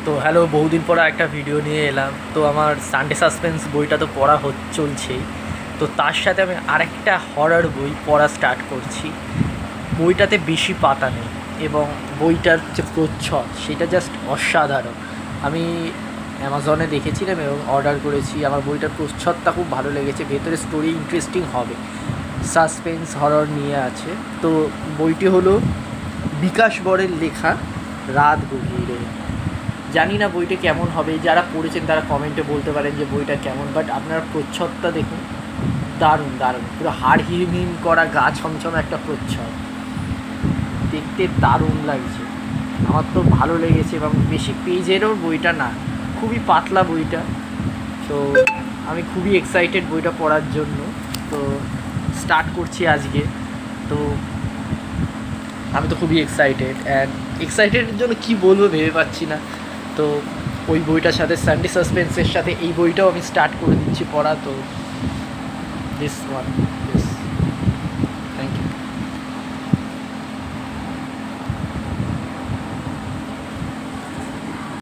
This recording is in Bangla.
তো হ্যালো, বহুদিন পর একটা ভিডিও নিয়ে এলাম। তো আমার সানডে সাসপেন্স বইটা তো পড়া চলছেই, তো তার সাথে আমি আরেকটা হরর বই পড়া স্টার্ট করছি। বইটাতে বেশি পাতা নেই এবং বইটার যে প্রচ্ছদ সেটা জাস্ট অসাধারণ। আমি অ্যামাজনে দেখেছিলাম এবং অর্ডার করেছি। আমার বইটার প্রচ্ছদটা খুব ভালো লেগেছে, ভেতরে স্টোরি ইন্টারেস্টিং হবে, সাসপেন্স হরর নিয়ে আছে। তো বইটি হলো বিকাশ বরের লেখা রাত গভীরে। জানি না বইটা কেমন হবে, যারা পড়েছেন তারা কমেন্টে বলতে পারেন যে বইটা কেমন, বাট আপনারা প্রচ্ছদটা দেখুন, দারুণ দারুণ, পুরো হাড় হিম করা গা ছমছম একটা প্রচ্ছদ, দেখতে দারুণ লাগছে। আমার তো ভালো লেগেছে এবং বেশি পেজেরও বইটা না, খুবই পাতলা বইটা। তো আমি খুবই এক্সাইটেড বইটা পড়ার জন্য। তো স্টার্ট করছি আজকে। তো আমি তো খুবই এক্সাইটেডের জন্য কি বলবো ভেবে পাচ্ছি না। তো ওই বইটার সাথে সানডে সাসপেন্সের সাথে এই বইটাও আমি স্টার্ট করে দিচ্ছি পড়া। তো দিস ওয়ান